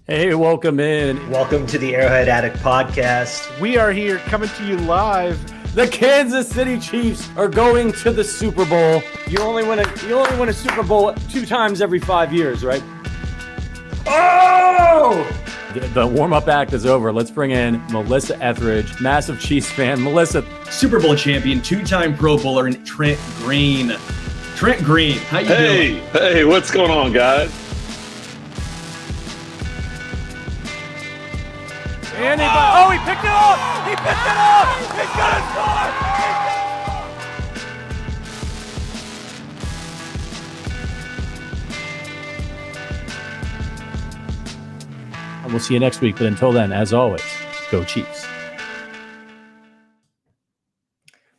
Hey, welcome in. Welcome to the Arrowhead Addict podcast. We are here coming to you live. The Kansas City Chiefs are going to the Super Bowl. You only win a Super Bowl 2 times every 5 years, right? Oh! The warm-up act is over. Let's bring in Melissa Etheridge, massive Chiefs fan. Melissa, Super Bowl champion, 2-time Pro Bowler, and Trent Green. Trent Green, how you doing? Hey, what's going on, guys? And he picked it up! He picked it up! He's gonna score! and we'll see you next week. But until then, as always, go Chiefs.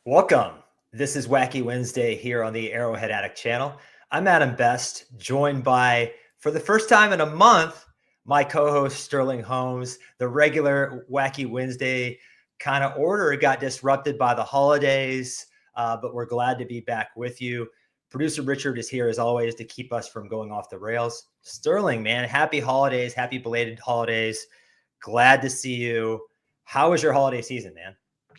Welcome. This is Wacky Wednesday here on the Arrowhead Addict channel. I'm Adam Best, joined by, for the first time in a month, my co-host Sterling Holmes. The regular Wacky Wednesday kind of order got disrupted by the holidays, but we're glad to be back with you. Producer Richard is here as always to keep us from going off the rails. Sterling, man, happy holidays, happy belated holidays. Glad to see you. How was your holiday season, man?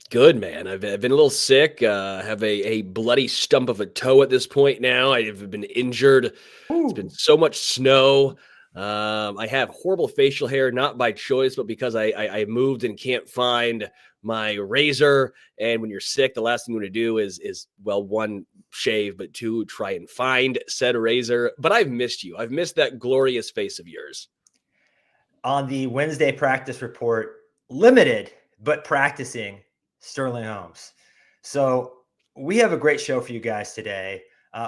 Good, man. I've been a little sick. Have a bloody stump of a toe at this point now. I've been injured. Ooh. It's been so much snow. I have horrible facial hair, not by choice, but because I moved and can't find my razor. And when you're sick, the last thing you want to do is well, one, shave, but two, try and find said razor. But I've missed you. I've missed that glorious face of yours. On the Wednesday practice report, limited but practicing Sterling Holmes. So we have a great show for you guys today.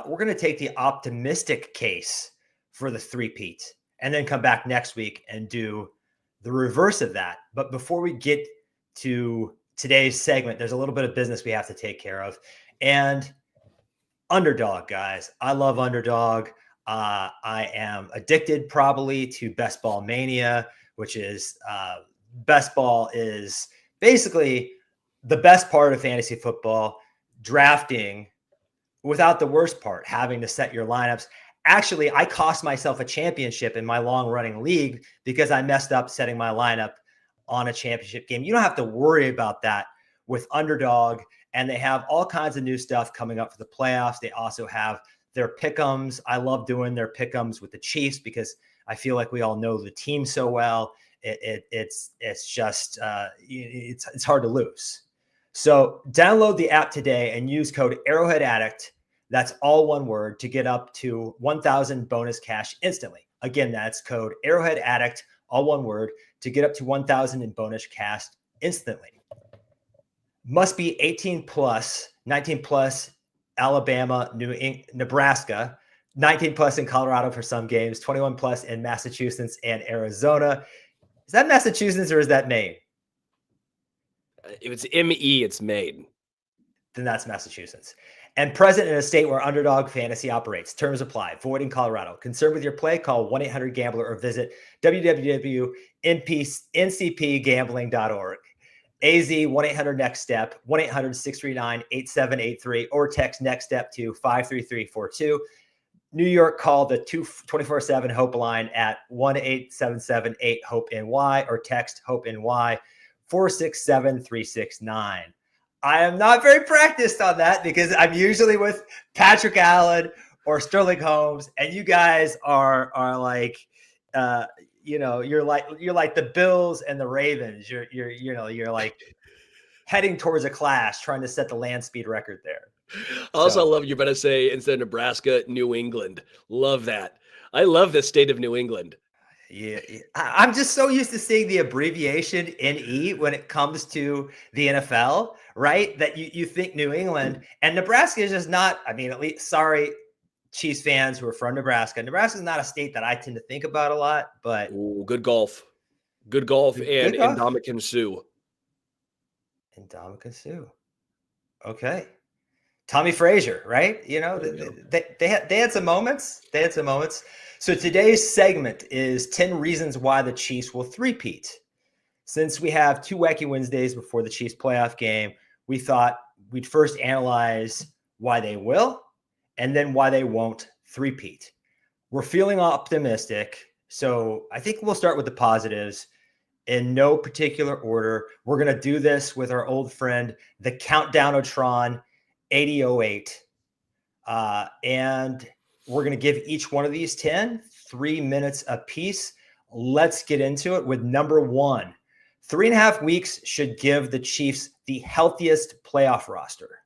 We're going to take the optimistic case for the three-peat and then come back next week and do the reverse of that. But before we get to today's segment, there's a little bit of business we have to take care of. And Underdog, guys. I love Underdog. I am addicted probably to Best Ball Mania, which is Best Ball is basically the best part of fantasy football, drafting without the worst part, having to set your lineups. Actually, I cost myself a championship in my long-running league because I messed up setting my lineup on a championship game. You don't have to worry about that with Underdog, and they have all kinds of new stuff coming up for the playoffs. They also have their pick'ems. I love doing their pick'ems with the Chiefs because I feel like we all know the team so well. It's just it's hard to lose. So download the app today and use code Arrowhead Addict. That's all one word to get up to 1,000 bonus cash instantly. Again, that's code Arrowhead Addict, all one word, to get up to 1,000 in bonus cash instantly. Must be 18 plus, 19 plus, Alabama, Nebraska, 19 plus in Colorado for some games, 21 plus in Massachusetts and Arizona. Is that Massachusetts or is that Maine? If it's ME, it's Maine. Then that's Massachusetts. And present in a state where Underdog Fantasy operates. Terms apply. Void in Colorado. Concerned with your play? Call 1-800-GAMBLER or visit www.ncpgambling.org. AZ 1-800-NEXT-STEP, 1-800-639-8783, or text NEXT STEP to 53342. New York, call the 24/7 Hope line at 1-877-8-HOPE-NY or text HOPE-NY 467-369. I am not very practiced on that because I'm usually with Patrick Allen or Sterling Holmes, and you guys are like, you're like the Bills and the Ravens. You're like heading towards a clash, trying to set the land speed record there. Also, I love you're going to say instead of Nebraska, New England. Love that. I love the state of New England. Yeah, I'm just so used to seeing the abbreviation NE when it comes to the NFL, right? That you think New England and Nebraska is just not. I mean, at least, sorry, Chiefs fans who are from Nebraska. Nebraska is not a state that I tend to think about a lot, but good golf, and Ndamukong Suh. Ndamukong Suh. Okay. Tommy Frazier, right? You know, they had some moments. So today's segment is 10 reasons why the Chiefs will three-peat. Since we have 2 Wacky Wednesdays before the Chiefs playoff game, we thought we'd first analyze why they will and then why they won't three-peat. We're feeling optimistic So I think we'll start with the positives in no particular order. We're going to do this with our old friend, the Countdown-O-Tron 8008. And we're going to give each one of these 10 3 minutes apiece. Let's get into it with number 1. 3.5 weeks should give the Chiefs the healthiest playoff roster.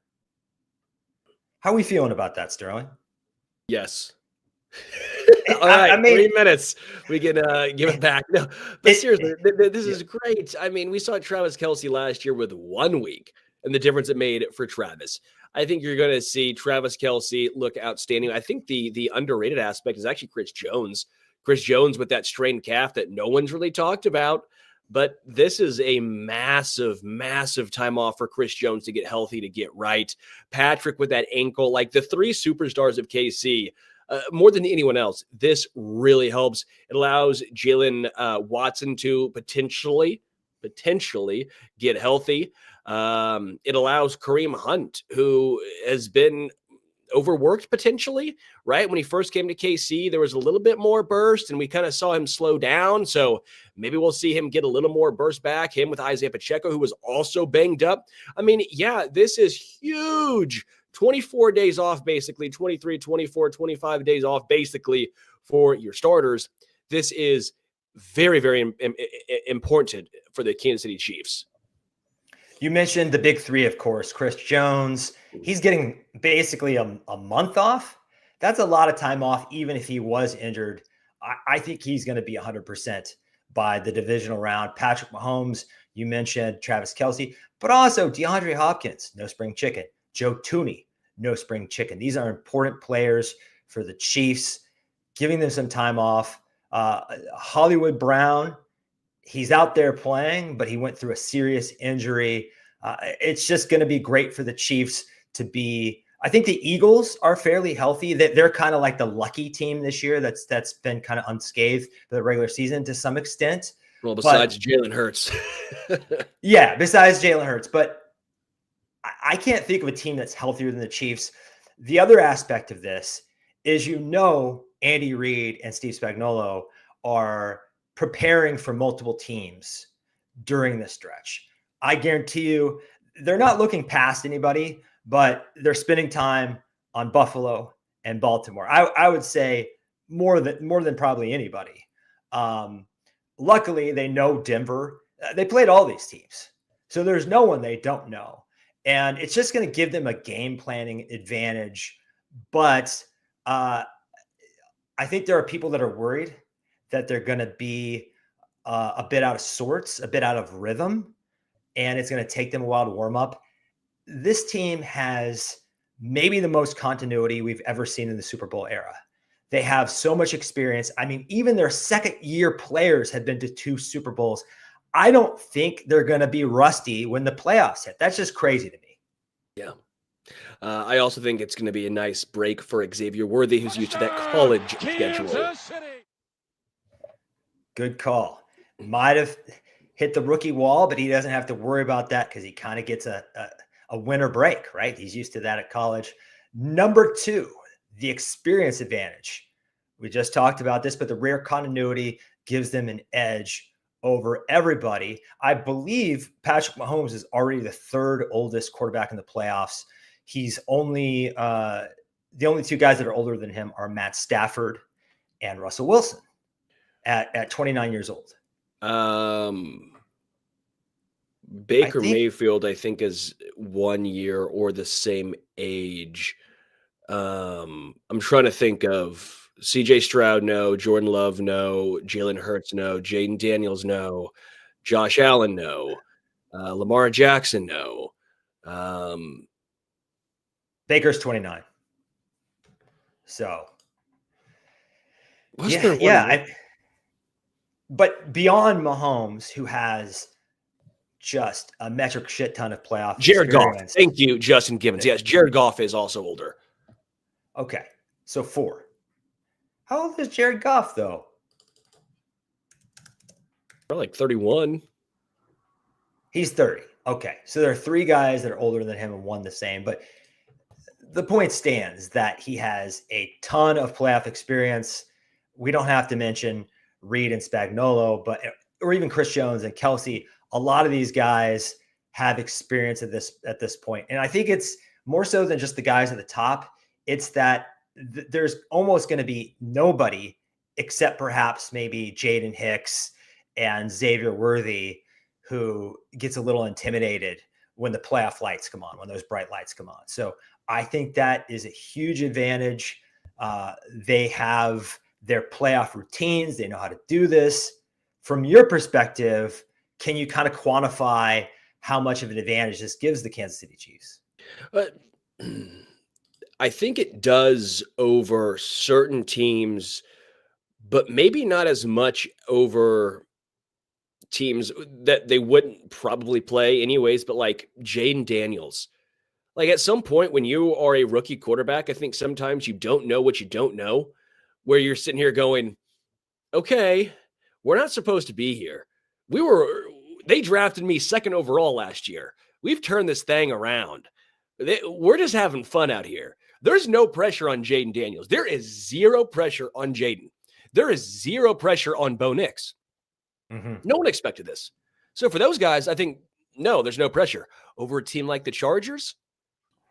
How are we feeling about that, Sterling? Yes. All right, I mean, 3 minutes. We can give it back. No, but seriously, this is great. I mean, we saw Travis Kelce last year with 1 week and the difference it made for Travis. I think you're going to see Travis Kelce look outstanding. I think the underrated aspect is actually Chris Jones. Chris Jones with that strained calf that no one's really talked about. But this is a massive, massive time off for Chris Jones to get healthy, to get right. Patrick with that ankle, like the 3 superstars of KC, more than anyone else, this really helps. It allows Jalen Watson to potentially get healthy. It allows Kareem Hunt, who has been overworked potentially, right? When he first came to KC, there was a little bit more burst and we kind of saw him slow down. So maybe we'll see him get a little more burst back. Him with Isaiah Pacheco, who was also banged up. I mean, yeah, this is huge. 24 days off, basically 23, 24, 25 days off, basically for your starters. This is very, very important for the Kansas City Chiefs. You mentioned the big 3, of course, Chris Jones. He's getting basically a month off. That's a lot of time off, even if he was injured. I think he's going to be 100% by the divisional round. Patrick Mahomes, you mentioned Travis Kelce, but also DeAndre Hopkins, no spring chicken. Joe Tooney, no spring chicken. These are important players for the Chiefs, giving them some time off. Hollywood Brown, he's out there playing, but he went through a serious injury. It's just going to be great for the Chiefs to be. I think the Eagles are fairly healthy. They're kind of like the lucky team this year that's been kind of unscathed for the regular season to some extent. Well, besides Jalen Hurts. Yeah, besides Jalen Hurts. But I can't think of a team that's healthier than the Chiefs. The other aspect of this is, Andy Reid and Steve Spagnuolo are preparing for multiple teams during this stretch. I guarantee you they're not looking past anybody, but they're spending time on Buffalo and Baltimore. I would say more than probably anybody. Luckily, they know Denver. They played all these teams. So there's no one they don't know. And it's just going to give them a game planning advantage. But I think there are people that are worried that they're going to be a bit out of sorts, a bit out of rhythm, and it's going to take them a while to warm up. This team has maybe the most continuity we've ever seen in the Super Bowl era. They have so much experience. I mean, even their second-year players had been to 2 Super Bowls. I don't think they're going to be rusty when the playoffs hit. That's just crazy to me. Yeah. I also think it's going to be a nice break for Xavier Worthy, who's used to that college schedule. Good call. Might have hit the rookie wall, but he doesn't have to worry about that because he kind of gets a winter break, right? He's used to that at college. Number 2, the experience advantage. We just talked about this, but the rare continuity gives them an edge over everybody. I believe Patrick Mahomes is already the 3rd oldest quarterback in the playoffs. He's only the only 2 guys that are older than him are Matt Stafford and Russell Wilson at 29 years old. Baker Mayfield, I think, is 1 year or the same age. I'm trying to think of CJ Stroud, no. Jordan Love, no. Jalen Hurts, no. Jaden Daniels, no. Josh Allen, no. Lamar Jackson, no. Baker's 29. So, but beyond Mahomes, who has just a metric shit ton of playoff Jared experience. Goff. Thank you, Justin Gibbons. Yes, Jared Goff is also older. Okay, so 4. How old is Jared Goff, though? Probably like 31. He's 30. Okay, so there are 3 guys that are older than him and 1 the same. But the point stands that he has a ton of playoff experience. We don't have to mention Reed and Spagnuolo, or even Chris Jones and Kelce. A lot of these guys have experience at this point. And I think it's more so than just the guys at the top. It's that there's almost going to be nobody except perhaps maybe Jaden Hicks and Xavier Worthy who gets a little intimidated when the playoff lights come on, when those bright lights come on. So I think that is a huge advantage. They have their playoff routines. They know how to do this. From your perspective, can you kind of quantify how much of an advantage this gives the Kansas City Chiefs? I think it does over certain teams, but maybe not as much over teams that they wouldn't probably play anyways, but like Jaden Daniels. Like at some point when you are a rookie quarterback, I think sometimes you don't know what you don't know, where you're sitting here going, okay, we're not supposed to be here. They drafted me second overall last year. We've turned this thing around. We're just having fun out here. There's no pressure on Jaden Daniels. There is zero pressure on Jaden. There is zero pressure on Bo Nix. Mm-hmm. No one expected this. So for those guys, I think, no, there's no pressure. Over a team like the Chargers,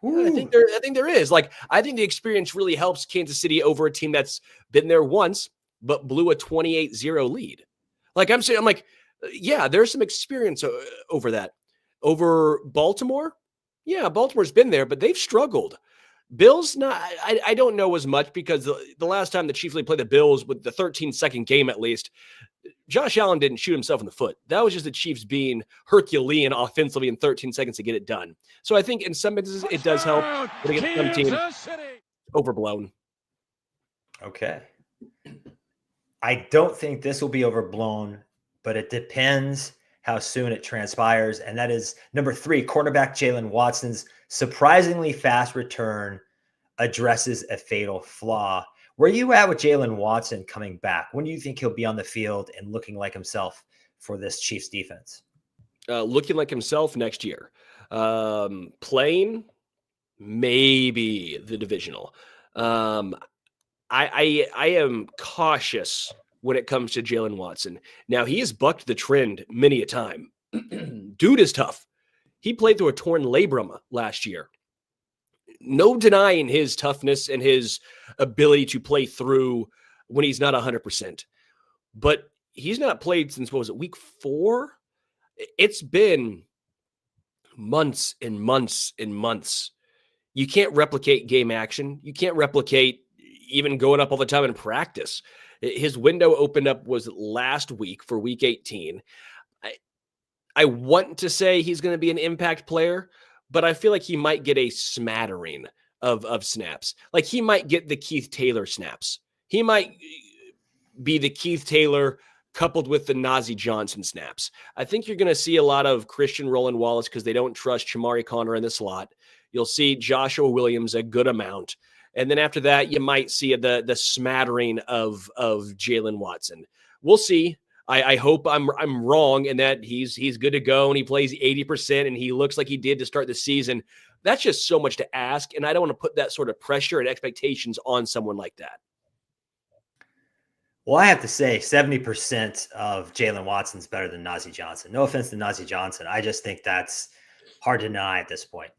I think there is. Like, I think the experience really helps Kansas City over a team that's been there once, but blew a 28-0 lead. Like I'm like, yeah, there's some experience over that. Over Baltimore, yeah, Baltimore's been there, but they've struggled. Bills, not. I don't know as much because the last time the Chiefs played the Bills with the 13-second game at least, Josh Allen didn't shoot himself in the foot. That was just the Chiefs being Herculean offensively in 13 seconds to get it done. So I think in some instances it does help. But against some teams, overblown. Okay. I don't think this will be overblown, but it depends how soon it transpires. And that is number 3, cornerback Jalen Watson's surprisingly fast return addresses a fatal flaw. Where are you at with Jalen Watson coming back? When do you think he'll be on the field and looking like himself for this Chiefs defense? Looking like himself next year. Playing, maybe the divisional. I am cautious when it comes to Jalen Watson. Now, he has bucked the trend many a time. Dude is tough. He played through a torn labrum last year. No denying his toughness and his ability to play through when he's not 100%. But he's not played since, what was it, week 4? It's been months and months and months. You can't replicate game action. You can't replicate even going up all the time in practice. His window opened up was last week for week 18. I want to say he's going to be an impact player, but I feel like he might get a smattering of snaps. Like he might get the Keith Taylor snaps. He might be the Keith Taylor coupled with the Najee Johnson snaps. I think you're going to see a lot of Christian Roland Wallace because they don't trust Shamari Connor in the slot. You'll see Joshua Williams a good amount. And then after that, you might see the smattering of Jalen Watson. We'll see. I hope I'm wrong and that he's good to go and he plays 80% and he looks like he did to start the season. That's just so much to ask, and I don't want to put that sort of pressure and expectations on someone like that. Well, I have to say 70% of Jalen Watson's better than Najee Johnson. No offense to Najee Johnson. I just think that's hard to deny at this point.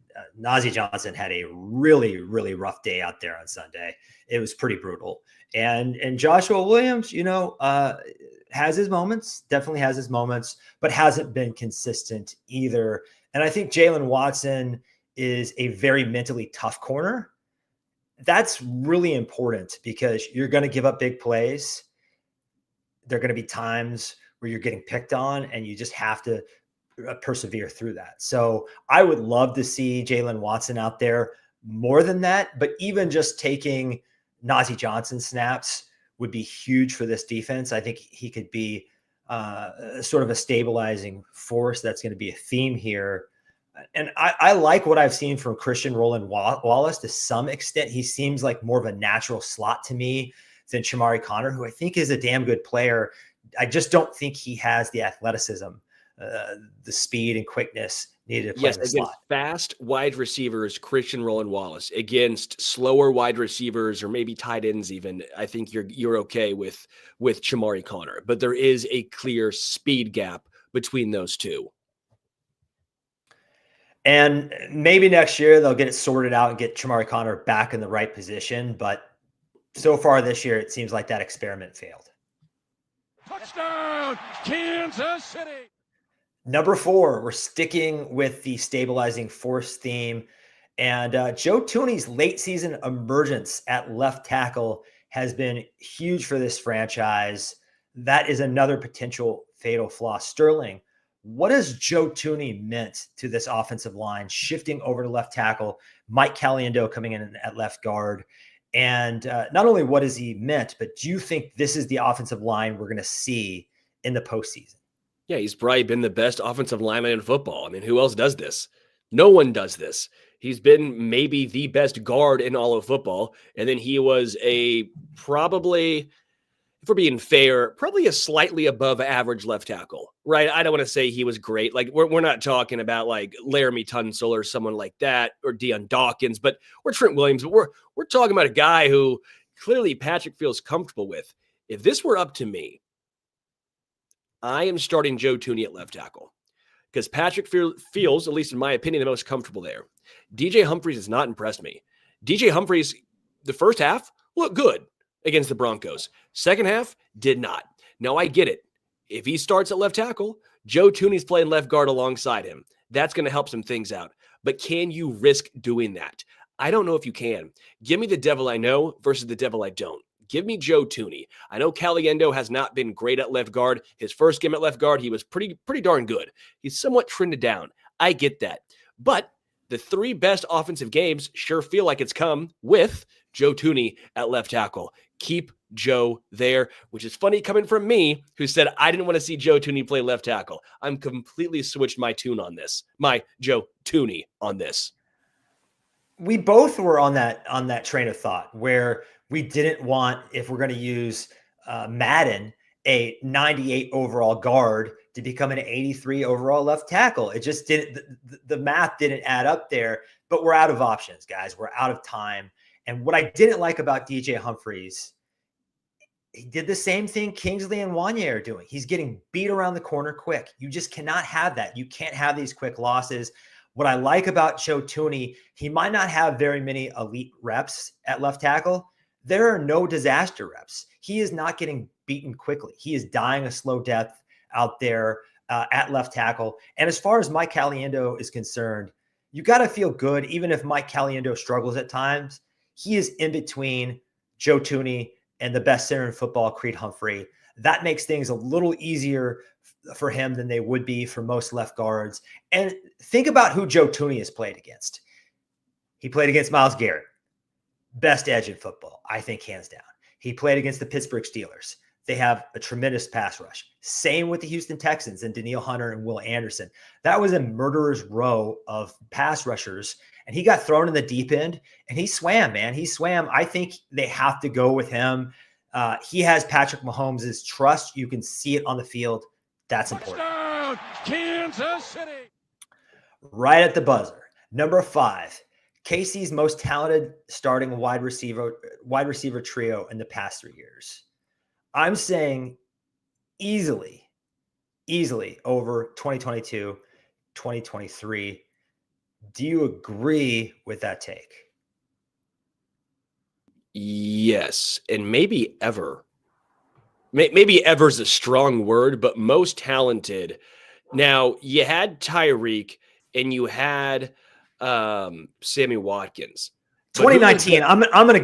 Najee Johnson had a really, really rough day out there on Sunday. It was pretty brutal. And Joshua Williams, has his moments, definitely has his moments, but hasn't been consistent either. And I think Jalen Watson is a very mentally tough corner. That's really important because you're going to give up big plays. There are going to be times where you're getting picked on and you just have to persevere through that. So I would love to see Jalen Watson out there more than that, but even just taking Najee Johnson snaps would be huge for this defense. I think he could be sort of a stabilizing force. That's going to be a theme here. And I like what I've seen from Christian Roland Wallace to some extent. He seems like more of a natural slot to me than Shamari Connor, who I think is a damn good player. I just don't think he has the athleticism the speed and quickness needed to play Yes, in the against slot. fast wide receivers, Christian Roland Wallace. Against slower wide receivers or maybe tight ends, even, I think you're okay with Chamari Connor. But there is a clear speed gap between those two. And maybe next year they'll get it sorted out and get Chamari Connor back in the right position. But so far this year, it seems like that experiment failed. Touchdown, Kansas City. Number 4, we're sticking with the stabilizing force theme. And Joe Thuney's late season emergence at left tackle has been huge for this franchise. That is another potential fatal flaw. Sterling, what has Joe Thuney meant to this offensive line, shifting over to left tackle, Mike Caliendo coming in at left guard? And not only what has he meant, but do you think this is the offensive line we're going to see in the postseason? Yeah, he's probably been the best offensive lineman in football. I mean, who else does this? No one does this. He's been maybe the best guard in all of football. And then he was probably, if we're being fair, probably a slightly above average left tackle, right? I don't want to say he was great. Like we're not talking about like Laramie Tunsil or someone like that, or Deion Dawkins, or Trent Williams. But we're talking about a guy who clearly Patrick feels comfortable with. If this were up to me, I am starting Joe Thuney at left tackle because Patrick feels, at least in my opinion, the most comfortable there. DJ Humphries has not impressed me. DJ Humphries, the first half, looked good against the Broncos. Second half, did not. Now, I get it. If he starts at left tackle, Joe Thuney's playing left guard alongside him. That's going to help some things out. But can you risk doing that? I don't know if you can. Give me the devil I know versus the devil I don't. Give me Joe Thuney. I know Caliendo has not been great at left guard. His first game at left guard, he was pretty darn good. He's somewhat trended down. I get that. But the 3 best offensive games sure feel like it's come with Joe Thuney at left tackle. Keep Joe there, which is funny coming from me, who said I didn't want to see Joe Thuney play left tackle. I'm completely switched my tune on this, my Joe Thuney on this. We both were on that train of thought where we didn't want, if we're going to use Madden, a 98 overall guard to become an 83 overall left tackle. It just didn't, the math didn't add up there, but we're out of options, guys. We're out of time. And what I didn't like about DJ Humphries, he did the same thing Kingsley and Wanye are doing. He's getting beat around the corner quick. You just cannot have that. You can't have these quick losses. What I like about Joe Thuney, he might not have very many elite reps at left tackle. There are no disaster reps. He is not getting beaten quickly. He is dying a slow death out there at left tackle. And as far as Mike Caliendo is concerned, you got to feel good. Even if Mike Caliendo struggles at times, he is in between Joe Thuney and the best center in football, Creed Humphrey. That makes things a little easier for him than they would be for most left guards. And think about who Joe Thuney has played against. He played against Myles Garrett, best edge in football, I think, hands down. He played against the Pittsburgh Steelers. They have a tremendous pass rush. Same with the Houston Texans and Danielle Hunter and Will Anderson. That was a murderer's row of pass rushers, and he got thrown in the deep end, and he swam, man. He swam. I think they have to go with him. He has Patrick Mahomes' trust. You can see it on the field. That's important. Touchdown, Kansas City. Right at the buzzer. Number 5, Casey's most talented starting wide receiver trio in the past 3 years. I'm saying easily over 2022, 2023. Do you agree with that take? Yes, and maybe ever. Maybe ever is a strong word, but most talented. Now, you had Tyreek and you had Sammy Watkins. 2019. I'm gonna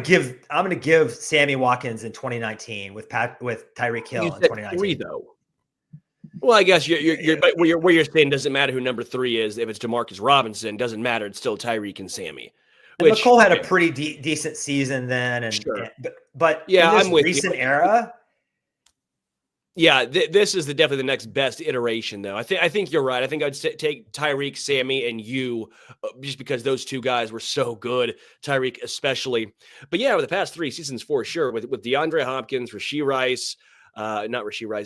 give Sammy Watkins in 2019 with Tyreek Hill in 2019. 3 though. Well, I guess but where you're saying doesn't matter who number 3 is. If it's DeMarcus Robinson, doesn't matter. It's still Tyreek and Sammy. And McCole had a pretty decent season then, and sure. but yeah, in this I'm with recent you. era. Yeah, this is definitely the next best iteration, though. I think you're right. I think I'd take Tyreek, Sammy, and you, just because those 2 guys were so good. Tyreek especially, but yeah, over the past 3 seasons for sure, with DeAndre Hopkins,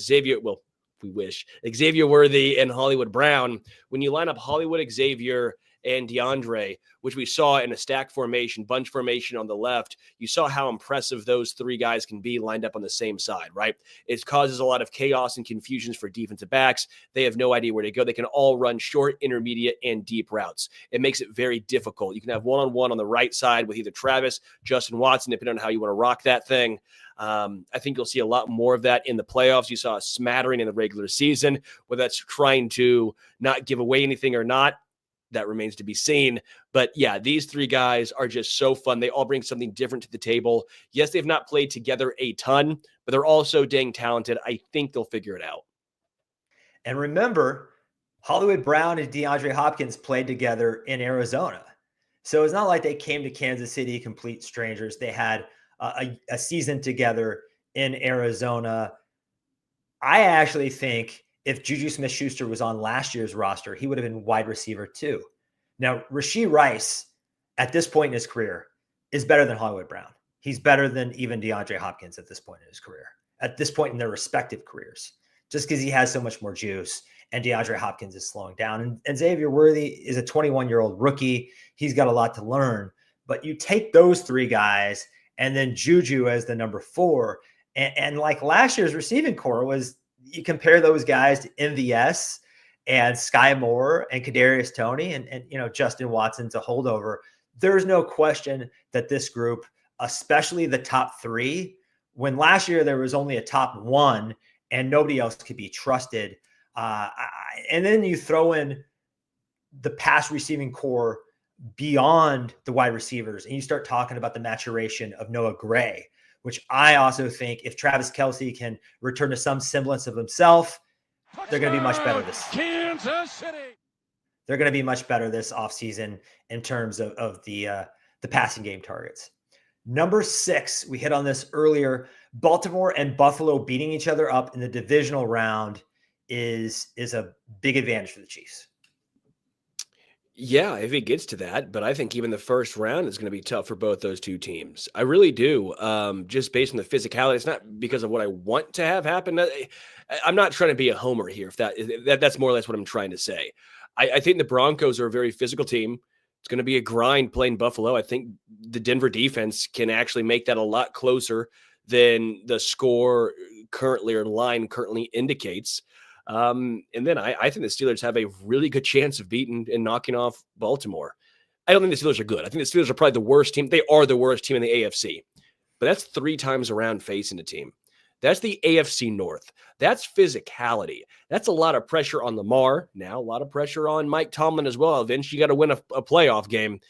Xavier. Well, we wish, Xavier Worthy and Hollywood Brown. When you line up Hollywood, Xavier, and DeAndre, which we saw in a stack formation, bunch formation on the left, you saw how impressive those three guys can be lined up on the same side, right? It causes a lot of chaos and confusions for defensive backs. They have no idea where to go. They can all run short, intermediate, and deep routes. It makes it very difficult. You can have one-on-one on the right side with either Travis, Justin Watson, depending on how you want to rock that thing. I think you'll see a lot more of that in the playoffs. You saw a smattering in the regular season, whether that's trying to not give away anything or not. That remains to be seen. But yeah, these three guys are just so fun. They all bring something different to the table. Yes, they've not played together a ton, but they're all so dang talented. I think they'll figure it out. And remember, Hollywood Brown and DeAndre Hopkins played together in Arizona. So it's not like they came to Kansas City complete strangers. They had a season together in Arizona. I actually think if Juju Smith-Schuster was on last year's roster, he would have been wide receiver too. Now, Rashee Rice, at this point in his career, is better than Hollywood Brown. He's better than even DeAndre Hopkins at this point in his career, at this point in their respective careers, just because he has so much more juice and DeAndre Hopkins is slowing down. And Xavier Worthy is a 21-year-old rookie. He's got a lot to learn. But you take those three guys and then Juju as the number 4. And like last year's receiving core was, you compare those guys to MVS and Sky Moore and Kadarius Toney and Justin Watson's a holdover. There's no question that this group, especially the top 3, when last year there was only a top 1 and nobody else could be trusted. And then you throw in the pass receiving core beyond the wide receivers and you start talking about the maturation of Noah Gray, which I also think if Travis Kelce can return to some semblance of himself, they're going to be much better this Kansas City. They're going to be much better this offseason in terms of the passing game targets. Number 6, we hit on this earlier. Baltimore and Buffalo beating each other up in the divisional round is a big advantage for the Chiefs. Yeah, if it gets to that, but I think even the first round is going to be tough for both those two teams. I really do. Just based on the physicality, it's not because of what I want to have happen. I'm not trying to be a homer here. If that's more or less what I'm trying to say. I think the Broncos are a very physical team. It's going to be a grind playing Buffalo. I think the Denver defense can actually make that a lot closer than the score currently or line currently indicates. And then I think the Steelers have a really good chance of beating and knocking off Baltimore. I don't think the Steelers are good. I think the Steelers are probably the worst team. They are the worst team in the AFC. But that's 3 times around facing a team. That's the AFC North. That's physicality. That's a lot of pressure on Lamar. Now, a lot of pressure on Mike Tomlin as well. Eventually, you got to win a playoff game.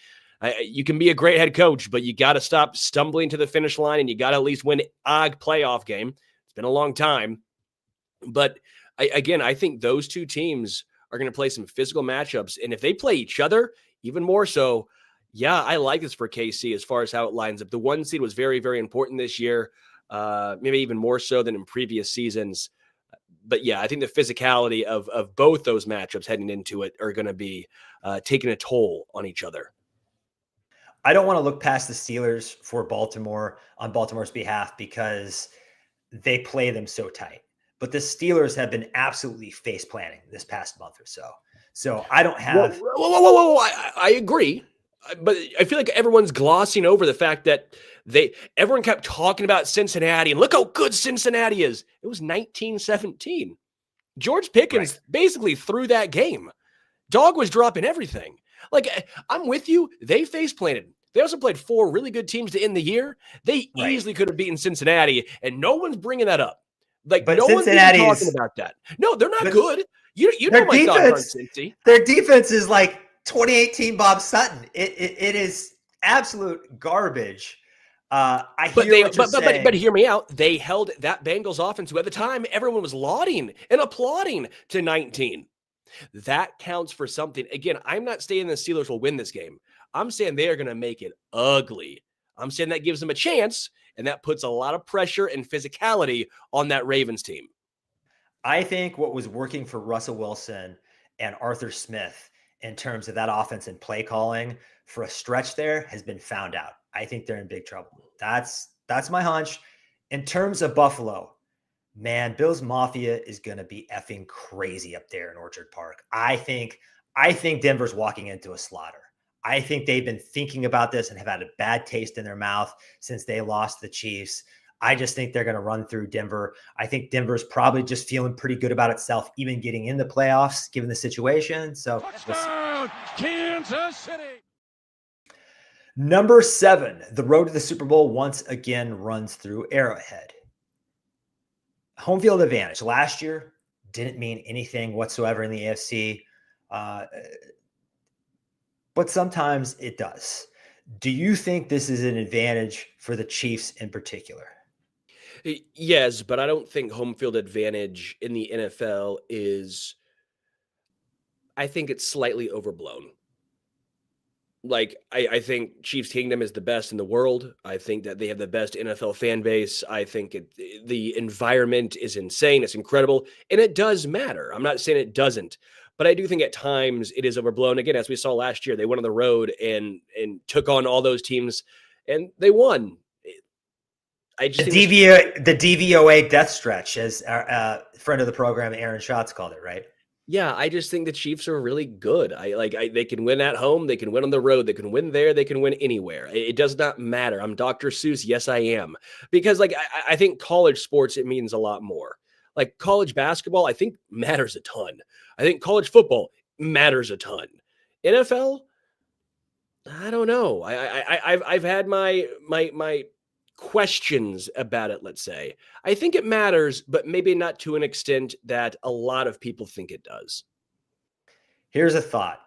You can be a great head coach, but you got to stop stumbling to the finish line, and you got to at least win a playoff game. It's been a long time. But I think those two teams are going to play some physical matchups. And if they play each other, even more so, yeah, I like this for KC as far as how it lines up. The 1 seed was very, very important this year, maybe even more so than in previous seasons. But yeah, I think the physicality of both those matchups heading into it are going to be taking a toll on each other. I don't want to look past the Steelers for Baltimore on Baltimore's behalf because they play them so tight. But the Steelers have been absolutely face planting this past month or so. So I don't have. Whoa. I agree. But I feel like everyone's glossing over the fact that everyone kept talking about Cincinnati and look how good Cincinnati is. It was 1917. George Pickens basically threw that game. Dog was dropping everything. Like, I'm with you. They face planted. They also played 4 really good teams to end the year. They easily could have beaten Cincinnati, and no one's bringing that up. Like, but no one's even talking about that. No, they're not good. You know my thoughts on Cincy. Their defense is like 2018 Bob Sutton. It is absolute garbage. But hear me out. They held that Bengals offense, who at the time everyone was lauding and applauding, to 19. That counts for something. Again, I'm not saying the Steelers will win this game. I'm saying they are going to make it ugly. I'm saying that gives them a chance, and that puts a lot of pressure and physicality on that Ravens team. I think what was working for Russell Wilson and Arthur Smith in terms of that offense and play calling for a stretch there has been found out. I think they're in big trouble. That's my hunch. In terms of Buffalo, Man, Bills Mafia is going to be effing crazy up there in Orchard Park. I think Denver's walking into a slaughter. I think they've been thinking about this and have had a bad taste in their mouth since they lost the Chiefs. I just think they're going to run through Denver. I think Denver's probably just feeling pretty good about itself, even getting in the playoffs, given the situation. So, Touchdown, Kansas City. Number 7, the road to the Super Bowl once again runs through Arrowhead. Home field advantage last year didn't mean anything whatsoever in the AFC, but sometimes it does. Do you think this is an advantage for the Chiefs in particular? Yes, but I don't think home field advantage in the NFL is, I think it's slightly overblown. Like, I think Chiefs Kingdom is the best in the world. I think that they have the best NFL fan base. I think the environment is insane. It's incredible. And it does matter. I'm not saying it doesn't, but I do think at times it is overblown. Again, as we saw last year, they went on the road and took on all those teams and they won. I just the DVOA death stretch, as our friend of the program, Aaron Schatz, called it, right? Yeah, I just think the Chiefs are really good. They can win at home, they can win on the road, they can win there, they can win anywhere. It does not matter. I'm Dr. Seuss. Yes, I am. Because I think college sports, it means a lot more. Like college basketball, I think matters a ton. I think college football matters a ton. NFL, I don't know. I've had my questions about it, let's say. I think it matters, but maybe not to an extent that a lot of people think it does. Here's a thought.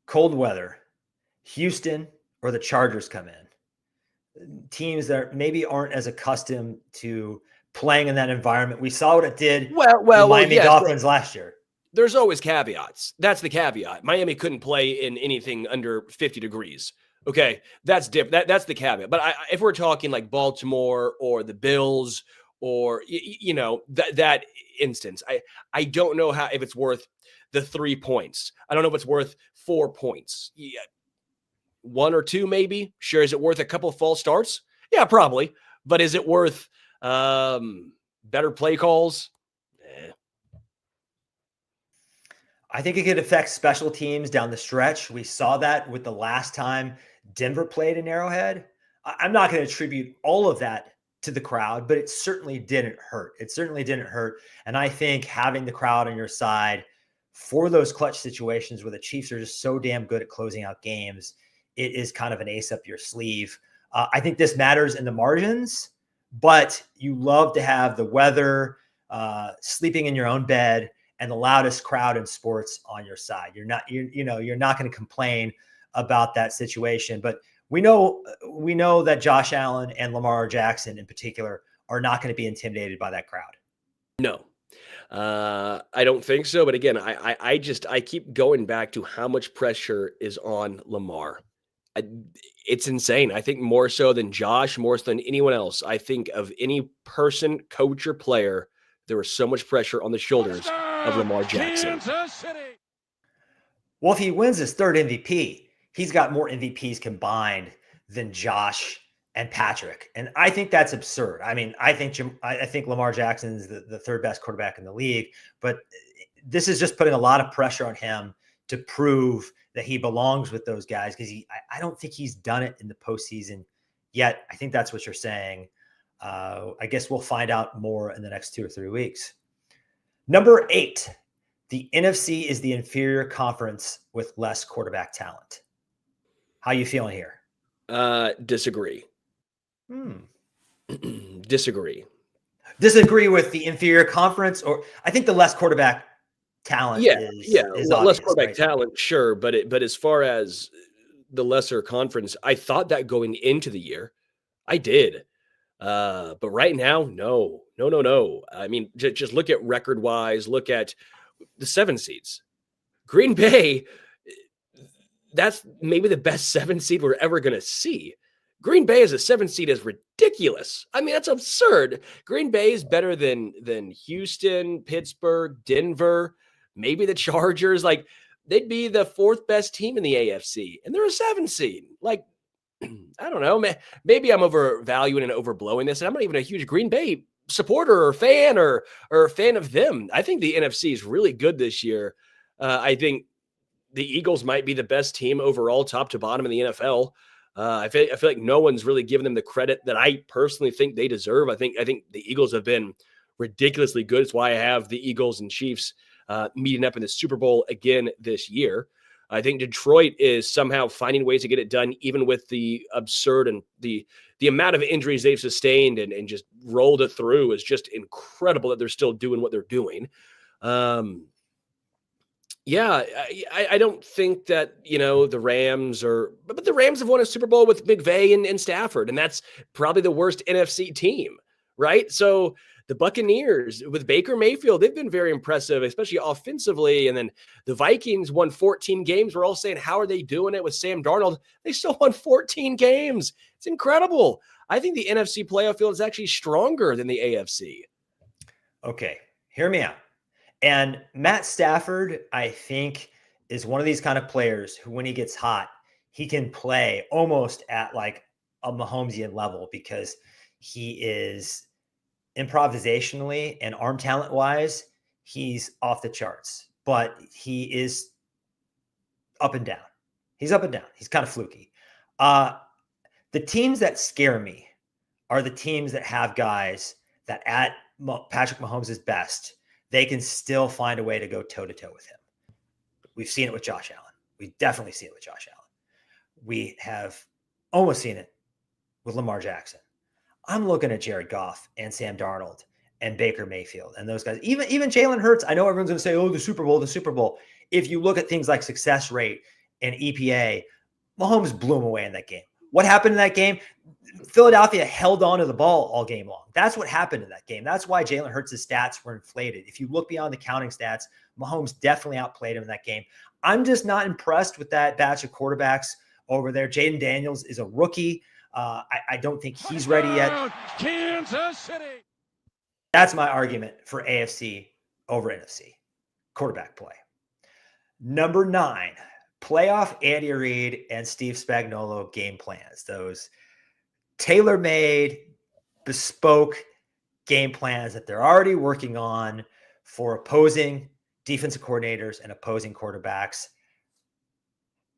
Cold weather, Houston or the Chargers come in. Teams that maybe aren't as accustomed to playing in that environment. We saw what it did to Miami Dolphins last year. There's always caveats. That's the caveat. Miami couldn't play in anything under 50 degrees. Okay, that's different. That's the caveat. But if we're talking like Baltimore or the Bills or, that instance, I don't know if it's worth the 3 points. I don't know if it's worth 4 points. Yeah, 1 or 2 maybe. Sure, is it worth a couple of false starts? Yeah, probably. But is it worth better play calls? I think it could affect special teams down the stretch. We saw that with the last time Denver played in Arrowhead. I'm not going to attribute all of that to the crowd, but it certainly didn't hurt. And I think having the crowd on your side for those clutch situations where the Chiefs are just so damn good at closing out games, it is kind of an ace up your sleeve. I think this matters in the margins, but you love to have the weather, sleeping in your own bed, and the loudest crowd in sports on your side. You're not going to complain about that situation, but we know that Josh Allen and Lamar Jackson in particular are not going to be intimidated by that crowd. No, I don't think so. But again, I keep going back to how much pressure is on Lamar. It's insane. I think more so than Josh, more so than anyone else. I think of any person, coach, or player, there was so much pressure on the shoulders of Lamar Jackson. Well, if he wins his 3rd MVP, he's got more MVPs combined than Josh and Patrick. And I think that's absurd. I mean, I think Lamar Jackson is the 3rd best quarterback in the league, but this is just putting a lot of pressure on him to prove that he belongs with those guys, because I don't think he's done it in the postseason yet. I think that's what you're saying. I guess we'll find out more in the next 2 or 3 weeks. Number 8, the NFC is the inferior conference with less quarterback talent. How you feeling here? Disagree. Disagree. Disagree with the inferior conference, or I think the less quarterback talent is less obvious, quarterback right? talent, sure, but as far as the lesser conference, I thought that going into the year. I did. But right now, no. I mean, just look at record wise, look at the 7 seeds. Green Bay, that's maybe the best 7 seed we're ever going to see. Green Bay as a 7 seed is ridiculous. I mean, that's absurd. Green Bay is better than Houston, Pittsburgh, Denver, maybe the Chargers. Like, they'd be the 4th best team in the AFC, and they're a 7 seed. Like, I don't know. Maybe I'm overvaluing and overblowing this, and I'm not even a huge Green Bay supporter or fan or a fan of them. I think the NFC is really good this year. I think the Eagles might be the best team overall, top to bottom in the NFL. I feel like no one's really given them the credit that I personally think they deserve. I think the Eagles have been ridiculously good. It's why I have the Eagles and Chiefs meeting up in the Super Bowl again this year. I think Detroit is somehow finding ways to get it done, even with the absurd and the amount of injuries they've sustained and just rolled it through is just incredible that they're still doing what they're doing. Yeah, I don't think that, the Rams but the Rams have won a Super Bowl with McVay and Stafford, and that's probably the worst NFC team, right? So the Buccaneers with Baker Mayfield, they've been very impressive, especially offensively. And then the Vikings won 14 games. We're all saying, how are they doing it with Sam Darnold? They still won 14 games. It's incredible. I think the NFC playoff field is actually stronger than the AFC. Okay, hear me out. And Matt Stafford, I think, is one of these kind of players who, when he gets hot, he can play almost at like a Mahomesian level because he is improvisationally and arm talent wise, he's off the charts, but he is up and down. He's up and down. He's kind of fluky. The teams that scare me are the teams that have guys that at Patrick Mahomes' best, they can still find a way to go toe-to-toe with him. We've seen it with Josh Allen. We've definitely seen it with Josh Allen. We have almost seen it with Lamar Jackson. I'm looking at Jared Goff and Sam Darnold and Baker Mayfield and those guys. Even Jalen Hurts. I know everyone's going to say, oh, the Super Bowl. If you look at things like success rate and EPA, Mahomes blew him away in that game. What happened in that game? Philadelphia held on to the ball all game long. That's what happened in that game. That's why Jalen Hurts' stats were inflated. If you look beyond the counting stats, Mahomes definitely outplayed him in that game. I'm just not impressed with that batch of quarterbacks over there. Jaden Daniels is a rookie. I don't think he's ready yet. Kansas City. That's my argument for AFC over NFC. Quarterback play. Number 9, playoff Andy Reid and Steve Spagnuolo game plans. Those tailor-made, bespoke game plans that they're already working on for opposing defensive coordinators and opposing quarterbacks.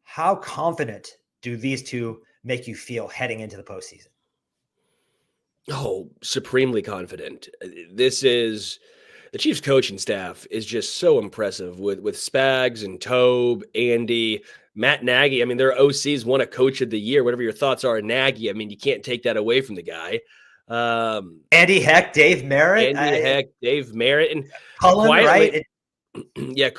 How confident do these two make you feel heading into the postseason? Oh, supremely confident. This is the Chiefs coaching staff is just so impressive with Spags and Tobe, Andy, Matt Nagy. I mean, their OCs won a coach of the year, whatever your thoughts are on Nagy. I mean, you can't take that away from the guy. Andy Heck, Dave Merritt. Dave Merritt. And Cullen, quietly, right? Yeah,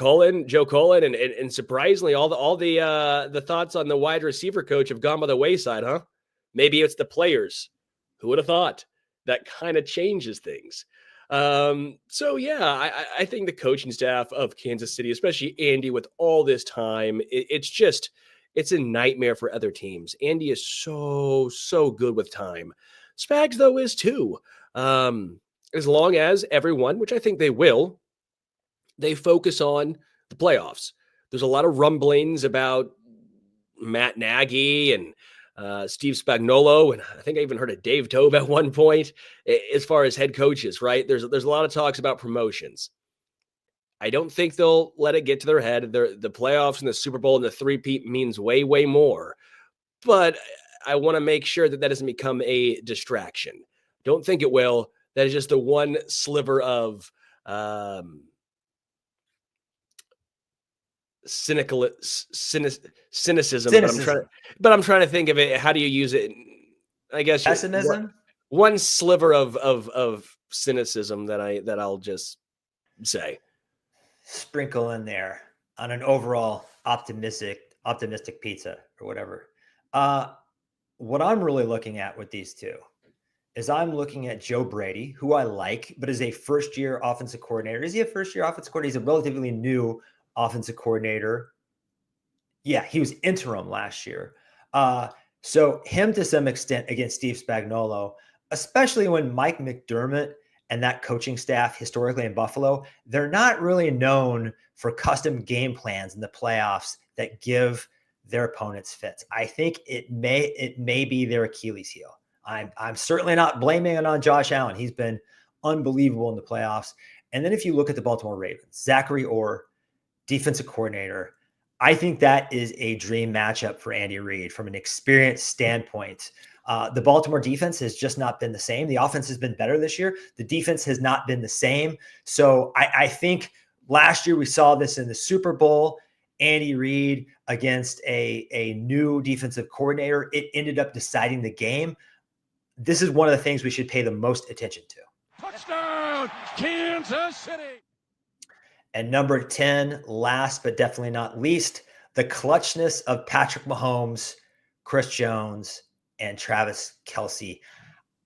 Joe Cullen. And surprisingly, all the thoughts on the wide receiver coach have gone by the wayside, huh? Maybe it's the players. Who would have thought? That kind of changes things. So yeah, I think the coaching staff of Kansas City, especially Andy, with all this time, it's a nightmare for other teams. Andy is so good with time. Spags though is too. As long as everyone, which I think they will, they focus on the playoffs. There's a lot of rumblings about Matt Nagy and Steve Spagnuolo, and I think I even heard of Dave Tobe at one point as far as head coaches, right? There's a lot of talks about promotions. I don't think they'll let it get to their head. The playoffs and the Super Bowl and the three-peat means way, way more. But I want to make sure that doesn't become a distraction. Don't think it will. That is just the one sliver of cynicism. But I'm trying to think of it. How do you use it? I guess Pessimism. One sliver of cynicism that I'll just say. Sprinkle in there on an overall optimistic pizza or whatever. What I'm really looking at with these two is I'm looking at Joe Brady, who I like, but is a first-year offensive coordinator. Is he a first-year offensive coordinator? He's a relatively new offensive coordinator. Yeah, he was interim last year. So him to some extent against Steve Spagnuolo, especially when Mike McDermott and that coaching staff historically in Buffalo, they're not really known for custom game plans in the playoffs that give their opponents fits. I think it may be their Achilles heel. I'm certainly not blaming it on Josh Allen. He's been unbelievable in the playoffs. And then if you look at the Baltimore Ravens, Zachary Orr, defensive coordinator, I think that is a dream matchup for Andy Reid from an experience standpoint. The Baltimore defense has just not been the same. The offense has been better this year. The defense has not been the same. So I think last year we saw this in the Super Bowl. Andy Reid against a new defensive coordinator. It ended up deciding the game. This is one of the things we should pay the most attention to. Touchdown, Kansas City. And number 10, last but definitely not least, the clutchness of Patrick Mahomes, Chris Jones, and Travis Kelce.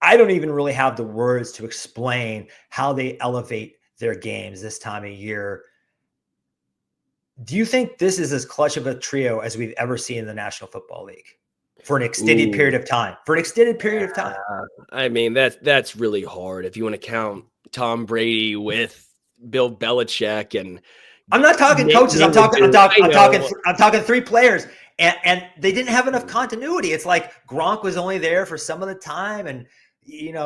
I don't even really have the words to explain how they elevate their games this time of year. Do you think this is as clutch of a trio as we've ever seen in the National Football League for an extended period of time? I mean, that's really hard if you want to count Tom Brady with Bill Belichick, and I'm not talking coaches. I'm talking three players, and they didn't have enough continuity. It's like Gronk was only there for some of the time, and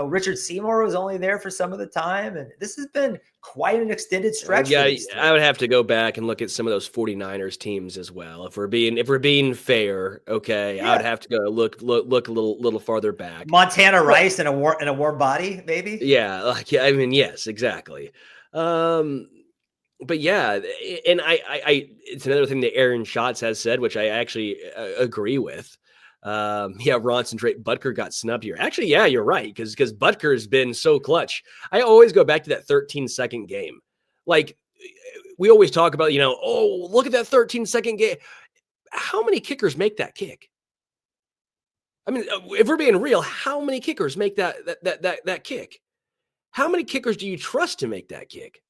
Richard Seymour was only there for some of the time, and this has been quite an extended stretch. Yeah, I would have to go back and look at some of those 49ers teams as well. If we're being fair, okay, yeah. I would have to go look a little farther back. Montana Rice in a warm body, maybe. Yeah, I mean, yes, exactly. But yeah, and I it's another thing that Aaron Schatz has said, which I actually agree with. Ronson Drake Butker got snubbed here. Actually, yeah, you're right. Because Butker has been so clutch. I always go back to that 13-second game. Like we always talk about, oh, look at that 13-second game. How many kickers make that kick? I mean, if we're being real, how many kickers make that kick? How many kickers do you trust to make that kick?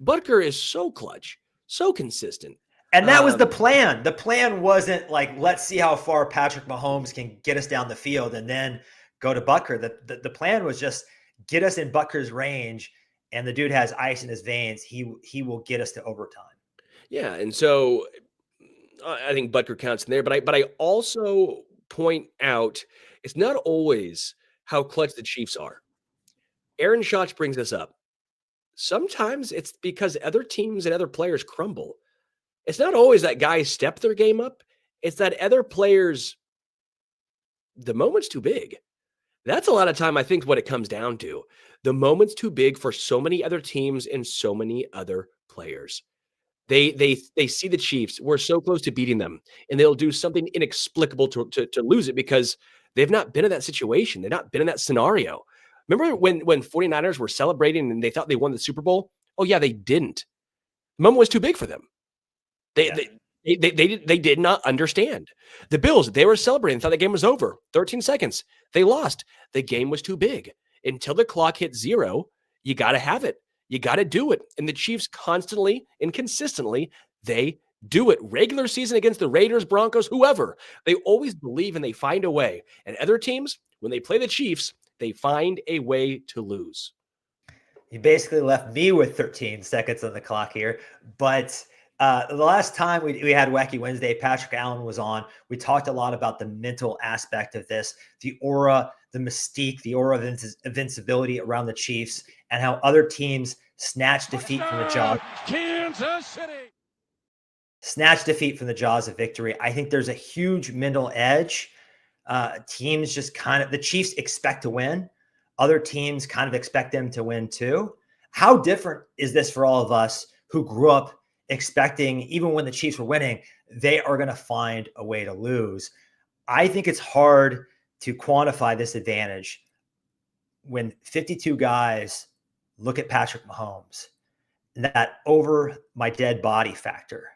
Butker is so clutch, so consistent. And that was the plan. The plan wasn't like, let's see how far Patrick Mahomes can get us down the field and then go to Butker. The plan was just get us in Butker's range, and the dude has ice in his veins. He will get us to overtime. Yeah, and so I think Butker counts in there. But I also point out it's not always how clutch the Chiefs are. Aaron Schatz brings this up. Sometimes it's because other teams and other players crumble. It's not always that guys step their game up. It's that other players, the moment's too big. That's a lot of time, I think, what it comes down to. The moment's too big for so many other teams and so many other players. They see the Chiefs. We're so close to beating them, and they'll do something inexplicable to lose it because they've not been in that situation. They've not been in that scenario. Remember when 49ers were celebrating and they thought they won the Super Bowl? Oh, yeah, they didn't. The moment was too big for them. They did not understand. The Bills, they were celebrating, thought the game was over. 13 seconds. They lost. The game was too big. Until the clock hit 0, you got to have it. You got to do it. And the Chiefs constantly and consistently, they do it. Regular season against the Raiders, Broncos, whoever. They always believe and they find a way. And other teams, when they play the Chiefs, they find a way to lose. You basically left me with 13 seconds on the clock here. But the last time we had Wacky Wednesday, Patrick Allen was on. We talked a lot about the mental aspect of this, the aura, the mystique, the aura of invincibility around the Chiefs, and how other teams snatch defeat from the jaws. Kansas City. Snatch defeat from the jaws of victory. I think there's a huge mental edge. Teams just the Chiefs expect to win. Other teams kind of expect them to win too. How different is this for all of us who grew up expecting, even when the Chiefs were winning, they are going to find a way to lose? I think it's hard to quantify this advantage when 52 guys look at Patrick Mahomes, and that over my dead body factor.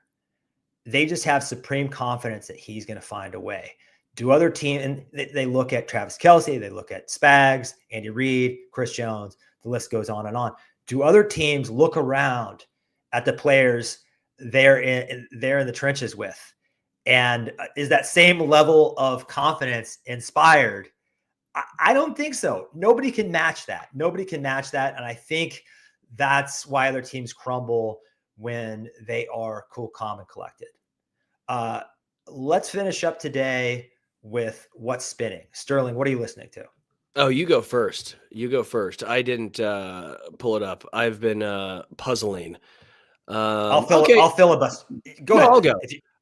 They just have supreme confidence that he's going to find a way. Do other teams, and they look at Travis Kelce, they look at Spags, Andy Reid, Chris Jones, the list goes on and on. Do other teams look around at the players they're in the trenches with? And is that same level of confidence inspired? I don't think so. Nobody can match that. And I think that's why other teams crumble when they are cool, calm, and collected. Let's finish up today with what's spinning. Sterling, what are you listening to? Oh, you go first. You go first. I didn't pull it up. I've been puzzling. Okay. I'll filibuster. Go No, ahead, I'll man.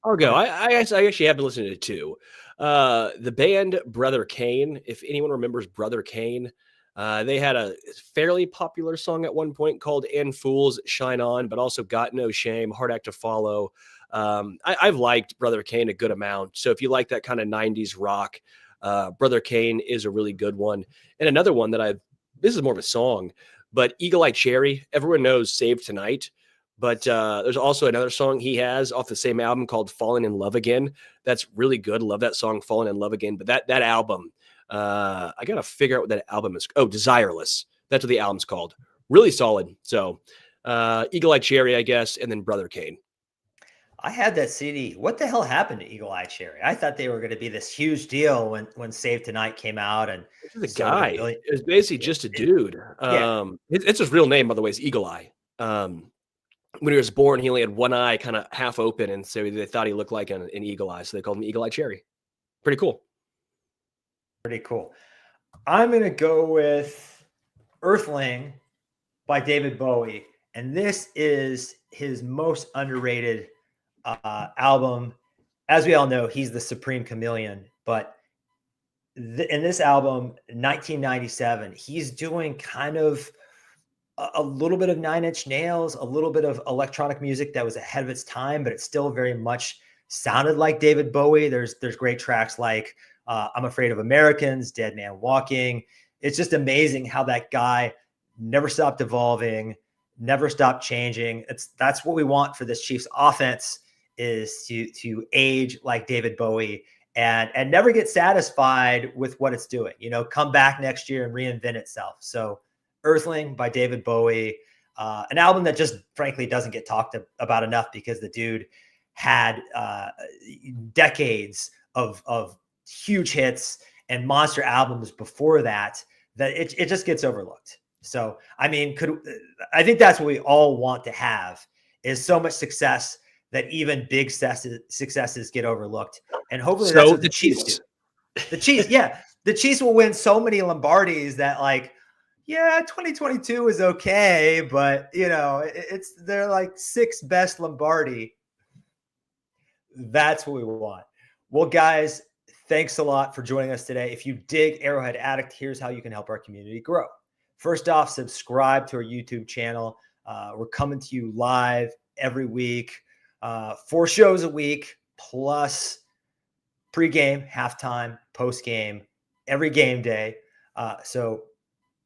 go. Go ahead. I actually have been listening to two. The band Brother Kane, if anyone remembers Brother Kane, they had a fairly popular song at one point called And Fools Shine On, but also Got No Shame, Hard Act to Follow. I've liked Brother Kane a good amount. So if you like that kind of 90s rock, Brother Kane is a really good one. And another one that this is more of a song, but Eagle Eye Cherry, everyone knows Save Tonight. But there's also another song he has off the same album called Falling in Love Again. That's really good. Love that song, Falling in Love Again. But that album, I got to figure out what that album is. Oh, Desireless. That's what the album's called. Really solid. So Eagle Eye Cherry, I guess, and then Brother Kane. I had that CD. What the hell happened to Eagle Eye Cherry? I thought they were going to be this huge deal when Save Tonight came out. And This is a guy. It was basically just a dude. It's his real name, by the way, is Eagle Eye. When he was born, he only had one eye kind of half open, and so they thought he looked like an eagle eye, so they called him Eagle Eye Cherry. Pretty cool. Pretty cool. I'm going to go with Earthling by David Bowie, and this is his most underrated album. As we all know, he's the supreme chameleon, but in this album, 1997, he's doing kind of a little bit of Nine Inch Nails, a little bit of electronic music that was ahead of its time, but it still very much sounded like David Bowie. There's great tracks like I'm Afraid of Americans, Dead Man Walking. It's just amazing how that guy never stopped evolving, never stopped changing. That's what we want for this Chiefs offense, is to age like David Bowie and never get satisfied with what it's doing. Come back next year and reinvent itself. So Earthling by David Bowie, an album that just frankly doesn't get talked about enough because the dude had decades of huge hits and monster albums before that it just gets overlooked. So, I mean, I think that's what we all want to have, is so much success that even big successes get overlooked. And hopefully that's what the Chiefs do. The Chiefs, yeah. The Chiefs will win so many Lombardis that, like, yeah, 2022 is okay, but they're like sixth best Lombardi. That's what we want. Well, guys, thanks a lot for joining us today. If you dig Arrowhead Addict, here's how you can help our community grow. First off, subscribe to our YouTube channel. We're coming to you live every week, 4 shows a week, plus pregame, halftime, postgame, every game day. So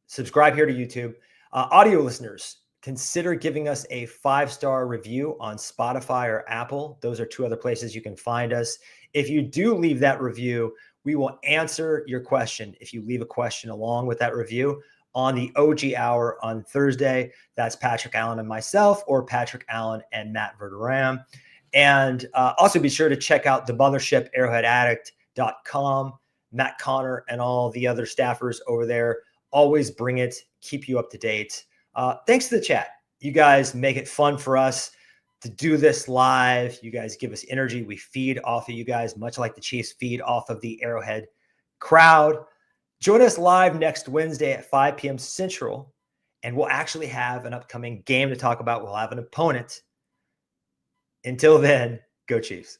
subscribe here to YouTube. Audio listeners, consider giving us a 5-star review on Spotify or Apple. Those are 2 other places you can find us. If you do leave that review, we will answer your question. If you leave a question along with that review on the OG Hour on Thursday, that's Patrick Allen and myself, or Patrick Allen and Matt Verderam. And also be sure to check out the mothership, arrowheadaddict.com. Matt Connor and all the other staffers over there always bring it, keep you up to date. Thanks to the chat. You guys make it fun for us to do this live. You guys give us energy. We feed off of you guys, much like the Chiefs feed off of the Arrowhead crowd. Join us live next Wednesday at 5 p.m. Central, and we'll actually have an upcoming game to talk about. We'll have an opponent. Until then, go Chiefs.